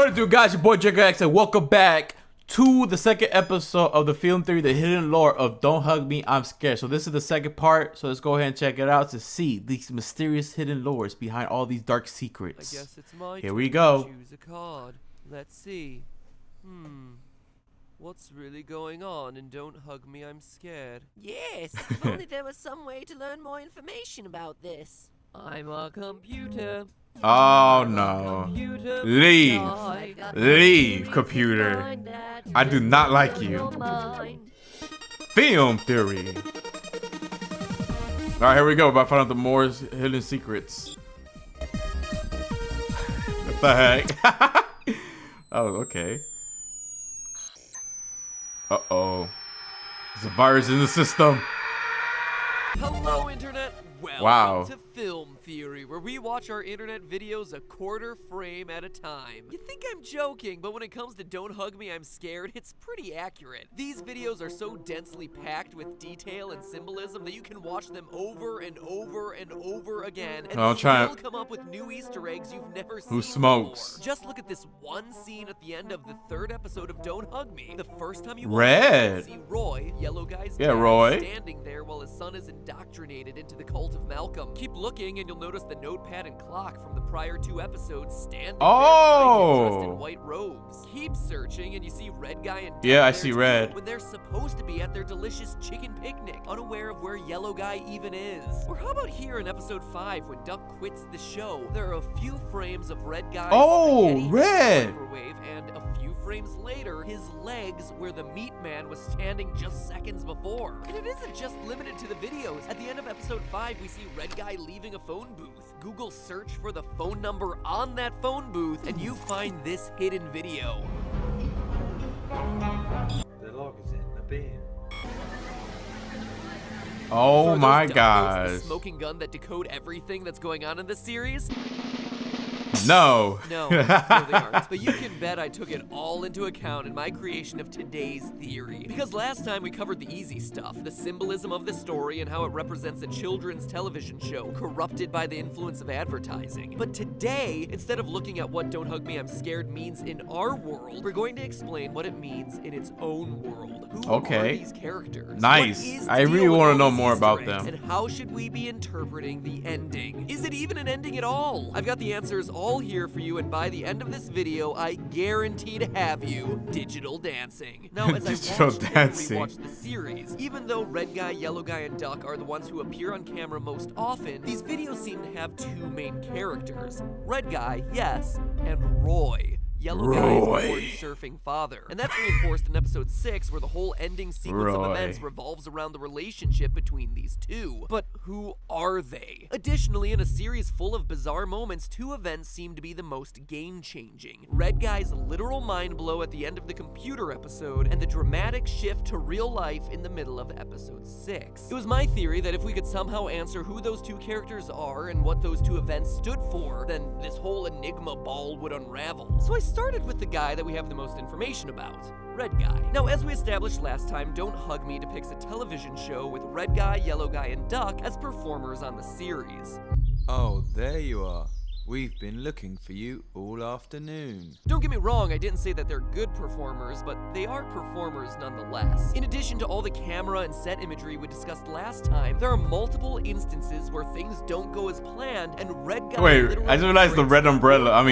What it do, guys? Your boy JangleX, and welcome back to the second episode of the film theory, the hidden lore of Don't Hug Me, I'm Scared. So this is the second part, so let's go ahead and check it out to see these mysterious hidden lores behind all these dark secrets. I guess it's my Here we go. Choose a card. Let's see. What's really going on in Don't Hug Me, I'm Scared? Yes, if only there was some way to learn more information about this. I'm a computer. Oh no. Computer. Leave, computer. I do not like you. Film theory. Alright, here we go. About to find out the more hidden secrets. What the heck? Oh, okay. Uh-oh. There's a virus in the system. Hello, Internet. Welcome Wow. to Film Theory, where we watch our internet videos a quarter frame at a time. You think I'm joking, but when it comes to Don't Hug Me, I'm Scared, it's pretty accurate. These videos are so densely packed with detail and symbolism that you can watch them over and over and over again and still come up with new Easter eggs you've never seen Who smokes? before. Just look at this one scene at the end of the third episode of Don't Hug Me. The first time you Red. watch it, you see Roy, Yellow Guy's Yeah, dad, Roy. standing there while his son is indoctrinated into the cult of Malcolm. Keep looking and you'll notice the notepad and clock from the prior two episodes standing there dressed in white robes. Keep searching and you see Red Guy and Duck Yeah, I there see too, Red. when they're supposed to be at their delicious chicken picnic, unaware of where Yellow Guy even is. Or how about here in episode 5 when Duck quits the show? There are a few frames of Red Guy Red. microwave, and a few frames later, his legs where the meat man was standing just seconds before. And it isn't just limited to the videos. At the end of episode 5, we see Red Guy leaving a phone booth. Google search for the phone number on that phone booth, and you find this hidden video. The log is in the bin. Oh So are my those duck notes gosh. the smoking gun that decode everything that's going on in this series? No. No, they aren't. But you can bet I took it all into account in my creation of today's theory. Because last time we covered the easy stuff, the symbolism of the story and how it represents a children's television show corrupted by the influence of advertising. But today, instead of looking at what Don't Hug Me, I'm Scared means in our world, we're going to explain what it means in its own world. Who are these characters? Nice. What is the I deal really with want to all know these more Easter about eggs? them. And how should we be interpreting the ending? Is it even an ending at all? I've got the answers all here for you, and by the end of this video, I guarantee to have you digital dancing. Now, as Digital dancing. watch the series, even though Red Guy, Yellow Guy, and Duck are the ones who appear on camera most often, these videos seem to have two main characters. Red Guy, yes, and Roy. Yellow Guy's board surfing father. And that's reinforced in episode 6, where the whole ending sequence of events revolves around the relationship between these two. But who are they? Additionally, in a series full of bizarre moments, two events seem to be the most game-changing. Red Guy's literal mind blow at the end of the computer episode, and the dramatic shift to real life in the middle of episode 6. It was my theory that if we could somehow answer who those two characters are and what those two events stood for, then this whole enigma ball would unravel. So I started with the guy that we have the most information about, Red Guy. Now, as we established last time, Don't Hug Me depicts a television show with Red Guy, Yellow Guy, and Duck as performers on the series. Oh, there you are. We've been looking for you all afternoon. Don't get me wrong, I didn't say that they're good performers, but they are performers nonetheless. In addition to all the camera and set imagery we discussed last time, there are multiple instances where things don't go as planned, and Red Guy I just realized the red umbrella,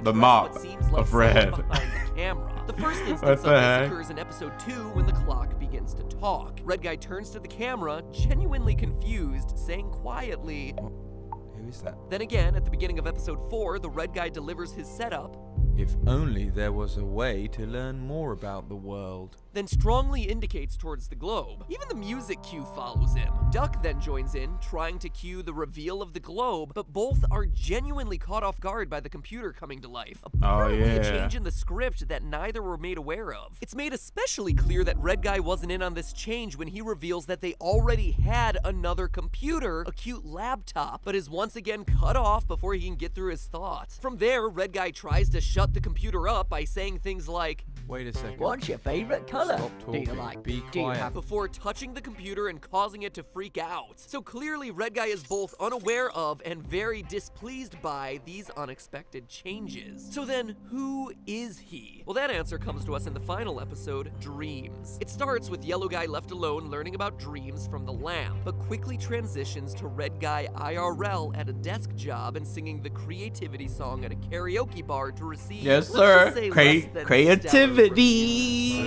the mop of red. behind the camera. The first instance of this occurs in episode 2 when the clock begins to talk. Red Guy turns to the camera, genuinely confused, saying quietly, Who is that? then again, at the beginning of episode 4, the Red Guy delivers his setup, If only there was a way to learn more about the world. then strongly indicates towards the globe. Even the music cue follows him. Duck then joins in, trying to cue the reveal of the globe, but both are genuinely caught off guard by the computer coming to life. Apparently a change in the script that neither were made aware of. It's made especially clear that Red Guy wasn't in on this change when he reveals that they already had another computer, a cute laptop, but is once again cut off before he can get through his thoughts. From there, Red Guy tries to shut the computer up by saying things like, Wait a second. What's your favorite color? color Stop do you talking. like? Be Do you quiet. have before touching the computer and causing it to freak out. So clearly, Red Guy is both unaware of and very displeased by these unexpected changes. So then, who is he? Well, that answer comes to us in the final episode, Dreams. It starts with Yellow Guy left alone learning about dreams from the lamp, but quickly transitions to Red Guy IRL at a desk job and singing the Creativity song at a karaoke bar to receive, Yes, let's sir. just say, less than stellar Creativity.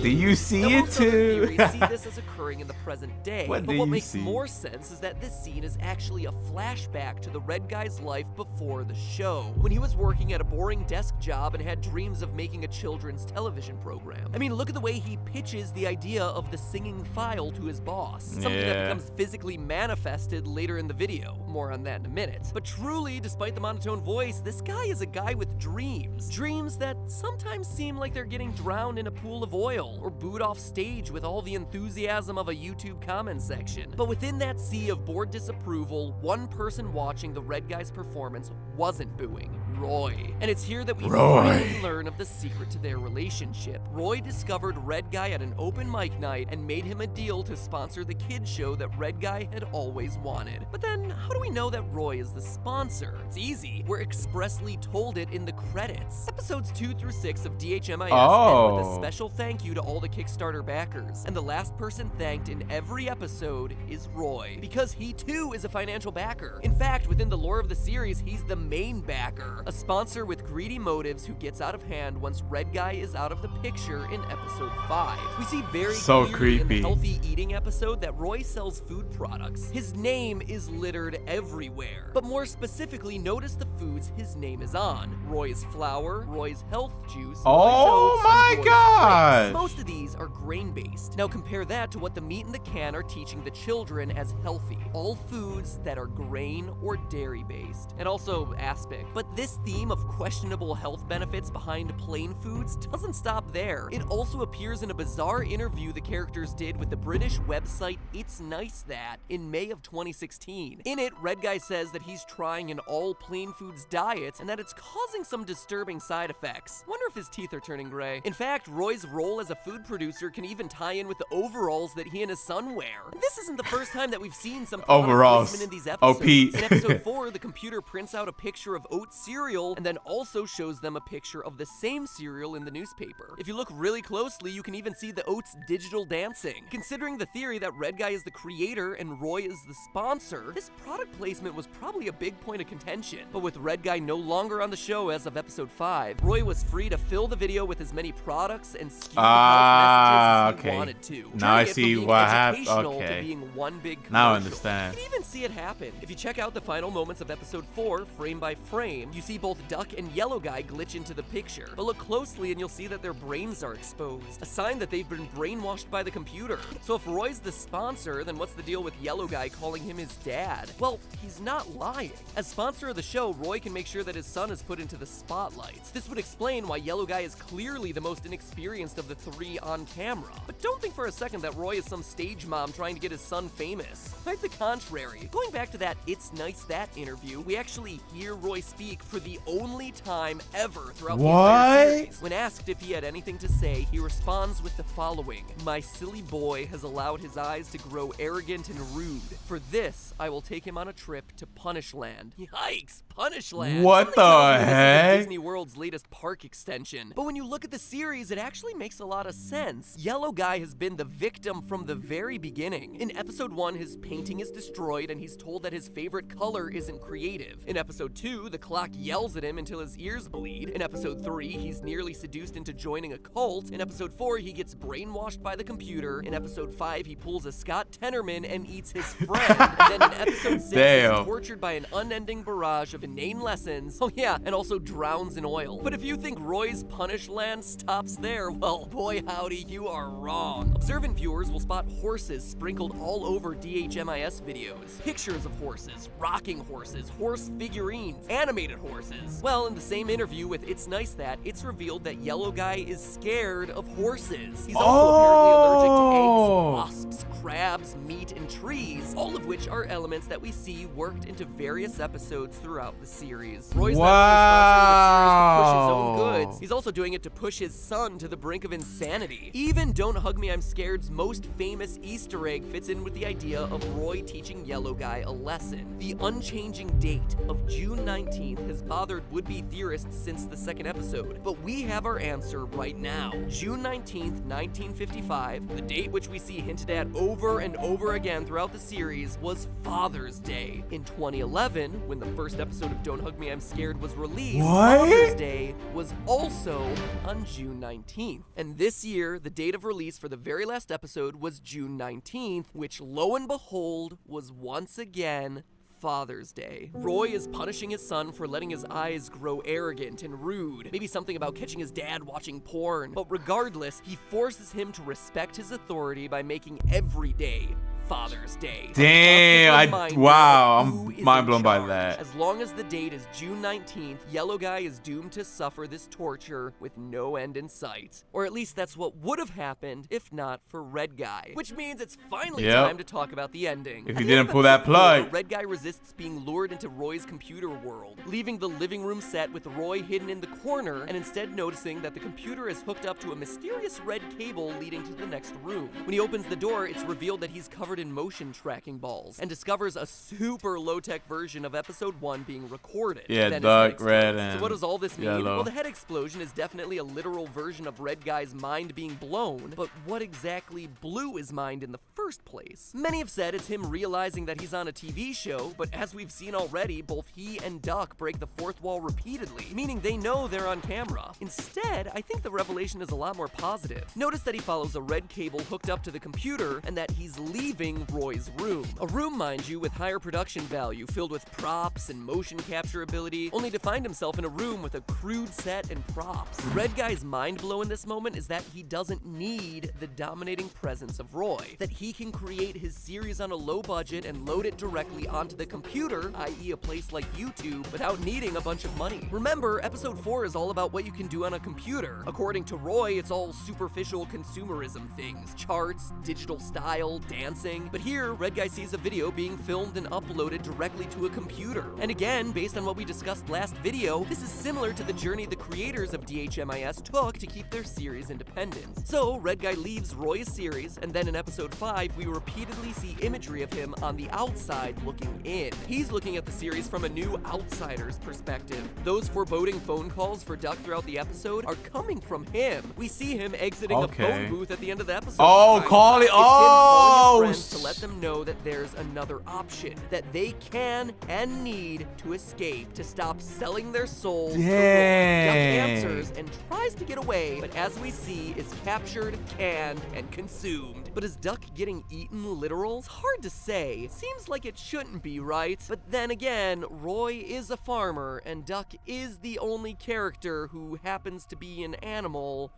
Do you see now, it most other too? theories see this as occurring in the present day. What but do what you makes see? more sense is that this scene is actually a flashback to the Red Guy's life before the show, when he was working at a boring desk job and had dreams of making a children's television program. I mean, look at the way he pitches the idea of the singing file to his boss, something that Yeah. becomes physically manifested later in the video. More on that in a minute. But truly, despite the monotone voice, this guy is a guy with dreams. Dreams that sometimes seem like they're getting drowned in a pool of oil or booed off stage with all the enthusiasm of a YouTube comment section. But within that sea of bored disapproval, one person watching the Red Guy's performance wasn't booing. Roy. And it's here that we finally learn of the secret to their relationship. Roy discovered Red Guy at an open mic night and made him a deal to sponsor the kids show that Red Guy had always wanted. But then, how do we know that Roy is the sponsor? It's easy. We're expressly told it in the credits. Episodes 2 through 6 of DHMIS end with a special thank you to all the Kickstarter backers. And the last person thanked in every episode is Roy, because he too is a financial backer. In fact, within the lore of the series, he's the main backer, a sponsor with greedy motives who gets out of hand once Red Guy is out of the picture in episode 5. We see very So clearly in creepy. the healthy eating episode that Roy sells food products. His name is littered everywhere. But more specifically, notice the foods his name is on. Roy's flour, Roy's health juice, Oh Roy's oats, my and Roy's gosh. grapes. Most of these are grain-based. Now compare that to what the meat in the can are teaching the children as healthy. All foods that are grain or dairy-based. And also aspic. But this theme of questionable health benefits behind plain foods doesn't stop there. It also appears in a bizarre interview the characters did with the British website It's Nice That in May of 2016. In it, Red Guy says that he's trying an all plain foods diet and that it's causing some disturbing side effects. Wonder if his teeth are turning gray. In fact, Roy's role as a food producer can even tie in with the overalls that he and his son wear. And this isn't the first time that we've seen some product Overalls. placement in these episodes. OP. In episode 4, the computer prints out a picture of oat cereal and then also shows them a picture of the same cereal in the newspaper. If you look really closely, you can even see the oats digital dancing. Considering the theory that Red Guy is the creator and Roy is the sponsor, this product placement was probably a big point of contention. But with Red Guy no longer on the show as of episode 5, Roy was free to fill the video with as many products and skewed health messages as he wanted to. Now I turning it from see being what happened. educational Okay. to being one big Now I commercial. understand. You can even see it happen. If you check out the final moments of episode 4, frame by frame, you see both Duck and Yellow Guy glitch into the picture. But look closely and you'll see that their brains are exposed, a sign that they've been brainwashed by the computer. So if Roy's the sponsor, then what's the deal with Yellow Guy calling him his dad? Well, he's not lying. As sponsor of the show, Roy can make sure that his son is put into the spotlight. This would explain why Yellow Guy is clearly the most inexperienced of the 3 on camera. But don't think for a second that Roy is some stage mom trying to get his son famous. Quite the contrary. Going back to that It's Nice That interview, we actually hear Roy speak for the only time ever throughout the entire series. When asked if he had anything to say, he responds with the following: "My silly boy has allowed his eyes to grow arrogant and rude. For this, I will take him on a trip to Punishland." Yikes, Punishland. What Something tells the me this is heck? Disney World's latest park extension. But when you look at the series, it actually makes a lot of sense. Yellow Guy has been the victim from the very beginning. In episode 1, his painting is destroyed and he's told that his favorite color isn't creative. In episode 2, the clock yells at him until his ears bleed. In episode 3, he's nearly seduced into joining a cult. In episode 4, he gets brainwashed by the computer. In episode 5, he pulls a Scott Tenorman and eats his friend. And then in episode 6, Damn. he's tortured by an unending barrage of inane lessons. Oh yeah, and also drowns in oil. But if you think Roy's Punishland stops there, well, boy howdy, you are wrong. Observant viewers will spot horses sprinkled all over DHMIS videos. Pictures of horses, rocking horses, horse figurines, animated horses. Well, in the same interview with It's Nice That, it's revealed that Yellow Guy is scared of horses. He's also apparently allergic to eggs, wasps, crabs, meat, and trees, all of which are elements that we see worked into various episodes throughout the series. Roy's not only sponsoring the series to push his own goods, he's also doing it to push his son to the brink of insanity. Even Don't Hug Me, I'm Scared's most famous Easter egg fits in with the idea of Roy teaching Yellow Guy a lesson. The unchanging date of June 19th has bothered would-be theorists since the second episode, but we have our answer right now. June 19th, 1955, the date which we see hinted at over and over again throughout the series, was Father's Day. In 2011, when the first episode of Don't Hug Me, I'm Scared was released, Father's Day was also on June 19th. And this year, the date of release for the very last episode was June 19th, which lo and behold was once again Father's Day. Roy is punishing his son for letting his eyes grow arrogant and rude. Maybe something about catching his dad watching porn. But regardless, he forces him to respect his authority by making every day Father's Day. Damn, wow, I'm mind blown by that. As long as the date is June 19th, Yellow Guy is doomed to suffer this torture with no end in sight. Or at least that's what would have happened if not for Red Guy. Which means it's finally time to talk about the ending. If you didn't pull that plug. Red Guy resists being lured into Roy's computer world, leaving the living room set with Roy hidden in the corner and instead noticing that the computer is hooked up to a mysterious red cable leading to the next room. When he opens the door, it's revealed that he's covered in motion tracking balls and discovers a super low-tech version of episode 1 being recorded. Yeah, dark red and so what does all this mean? yellow. Well, the head explosion is definitely a literal version of Red Guy's mind being blown, but what exactly blew his mind in the first place? Many have said it's him realizing that he's on a TV show, but as we've seen already, both he and Duck break the fourth wall repeatedly, meaning they know they're on camera. Instead, I think the revelation is a lot more positive. Notice that he follows a red cable hooked up to the computer and that he's leaving Roy's room. A room, mind you, with higher production value, filled with props and motion capture ability, only to find himself in a room with a crude set and props. Red Guy's mind blow in this moment is that he doesn't need the dominating presence of Roy, that he can create his series on a low budget and load it directly onto the computer, i.e. a place like YouTube, without needing a bunch of money. Remember, episode 4 is all about what you can do on a computer. According to Roy, it's all superficial consumerism things, charts, digital style, dancing. But here, Red Guy sees a video being filmed and uploaded directly to a computer. And again, based on what we discussed last video, this is similar to the journey the creators of DHMIS took to keep their series independent. So, Red Guy leaves Roy's series, and then in episode 5, we repeatedly see imagery of him on the outside looking in. He's looking at the series from a new outsider's perspective. Those foreboding phone calls for Duck throughout the episode are coming from him. We see him exiting a phone booth at the end of the episode. Oh, call it. Oh, to let them know that there's another option, that they can and need to escape, to stop selling their souls to Roy. Duck answers and tries to get away, but as we see, is captured, canned, and consumed. But is Duck getting eaten literal? It's hard to say. Seems like it shouldn't be, right? But then again, Roy is a farmer, and Duck is the only character who happens to be an animal.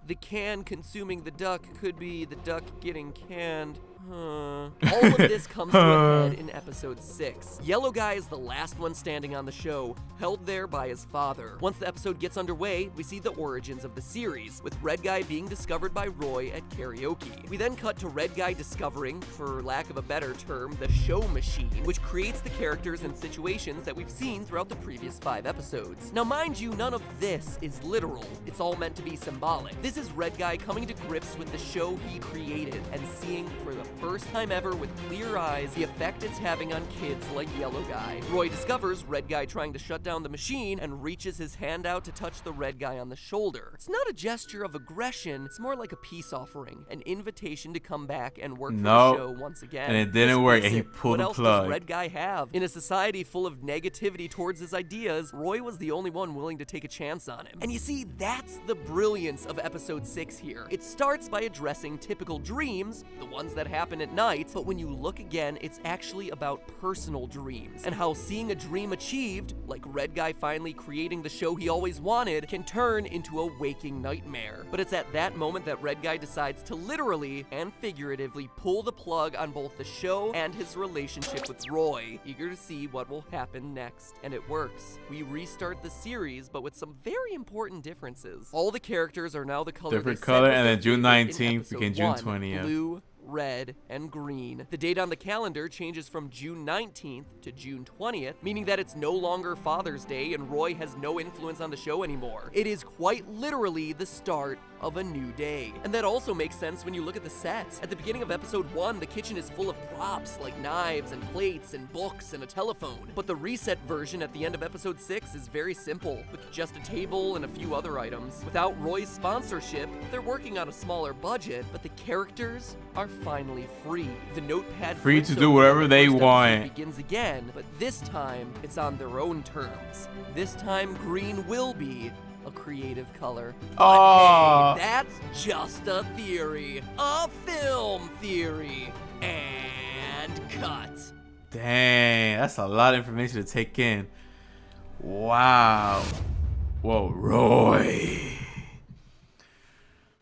The can consuming the duck could be the duck getting canned. All of this comes to a head in episode 6. Yellow Guy is the last one standing on the show, held there by his father. Once the episode gets underway, we see the origins of the series, with Red Guy being discovered by Roy at karaoke. We then cut to Red Guy discovering, for lack of a better term, the show machine, which creates the characters and situations that we've seen throughout the previous 5 episodes. Now mind you, none of this is literal. It's all meant to be symbolic. This is Red Guy coming to grips with the show he created and seeing for the first time ever with clear eyes the effect it's having on kids like Yellow Guy. Roy discovers Red Guy trying to shut down the machine and reaches his hand out to touch the Red Guy on the shoulder. It's not a gesture of aggression, it's more like a peace offering, an invitation to come back and work for the show once again. And it didn't work, and he pulled the plug. What else does Red Guy have? In a society full of negativity towards his ideas, Roy was the only one willing to take a chance on him. And you see, that's the brilliance of episode 6 here. It starts by addressing typical dreams, the ones that happen at night, but when you look again, it's actually about personal dreams, and how seeing a dream achieved, like Red Guy finally creating the show he always wanted, can turn into a waking nightmare. But it's at that moment that Red Guy decides to literally and figuratively pull the plug on both the show and his relationship with Roy, eager to see what will happen next. And it works. We restart the series, but with some very important differences. All the characters are now the color different color, and then June 19th became June 20th. Blue, red, and green. The date on the calendar changes from June 19th to June 20th, meaning that it's no longer Father's Day and Roy has no influence on the show anymore. It is quite literally the start of a new day. And that also makes sense when you look at the sets. At the beginning of episode 1, the kitchen is full of props like knives and plates and books and a telephone. But the reset version at the end of episode 6 is very simple, with just a table and a few other items. Without Roy's sponsorship, they're working on a smaller budget, but the characters are finally free. The notepad Free to do whatever they want. Begins again, but this time it's on their own terms. This time green will be a creative color. But hey, that's just a theory. A film theory. And cut. Dang, that's a lot of information to take in. Wow. Whoa, Roy.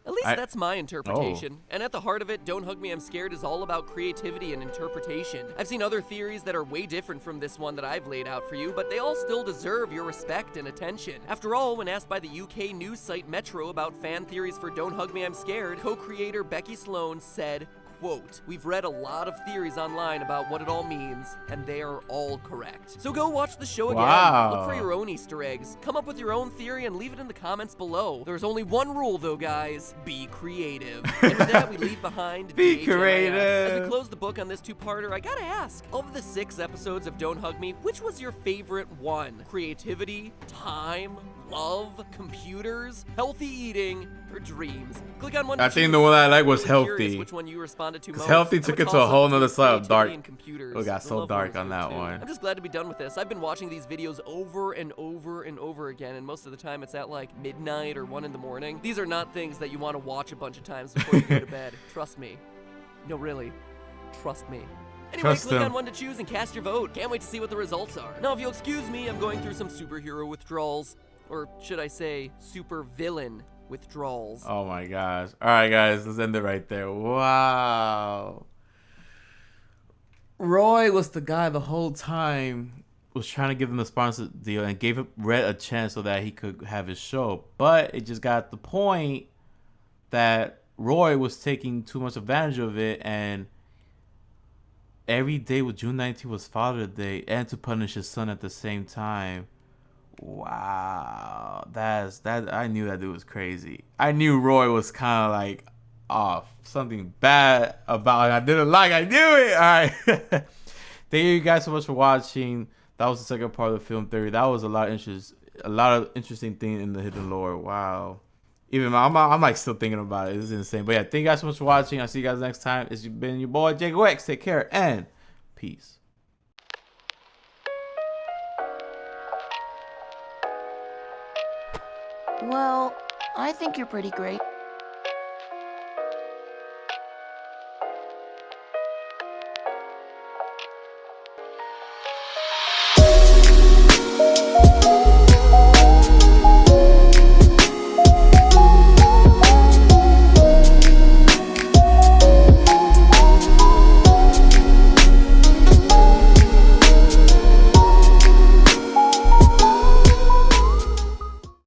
At least that's my interpretation. And at the heart of it, Don't Hug Me, I'm Scared is all about creativity and interpretation. I've seen other theories that are way different from this one that I've laid out for you, but they all still deserve your respect and attention. After all, when asked by the UK news site Metro about fan theories for Don't Hug Me, I'm Scared, co-creator Becky Sloan said, quote, "We've read a lot of theories online about what it all means, and they are all correct." So go watch the show again. Wow. Look for your own Easter eggs. Come up with your own theory and leave it in the comments below. There's only one rule though, guys. Be creative. And with that, we leave behind Be DHMIS. creative. As we close the book on this two-parter, I gotta ask, of the 6 episodes of Don't Hug Me, which was your favorite one? Creativity, time, love, computers, healthy eating, or dreams? Click on one to I think choose. the one I like was I'm curious healthy. which one you responded to Because most. healthy I took would it to a toss whole up nother side of creativity dark. and computers. It got The so love dark one's on good that too. one. I'm just glad to be done with this. I've been watching these videos over and over and over again, and most of the time it's at like midnight or 1 in the morning. These are not things that you want to watch a bunch of times before you go to bed. Trust me. No, really. Trust me. Anyway, Trust click him. on one to choose and cast your vote. Can't wait to see what the results are. Now, if you'll excuse me, I'm going through some superhero withdrawals. Or should I say, super villain withdrawals. Oh my gosh. All right, guys, let's end it right there. Wow. Roy was the guy the whole time was trying to give him the sponsor deal and gave Red a chance so that he could have his show. But it just got the point that Roy was taking too much advantage of it, and every day with June 19th was Father's Day, and to punish his son at the same time. Wow, that. I knew that dude was crazy. I knew Roy was kind of like off. Something bad about it. I didn't like. I knew it. All right. Thank you guys so much for watching. That was the second part of the film theory. That was a lot of interesting things in the hidden lore. Wow. Even I'm like still thinking about it. This is insane. But yeah, thank you guys so much for watching. I'll see you guys next time. It's been your boy JangleX. Take care and peace. Well, I think you're pretty great.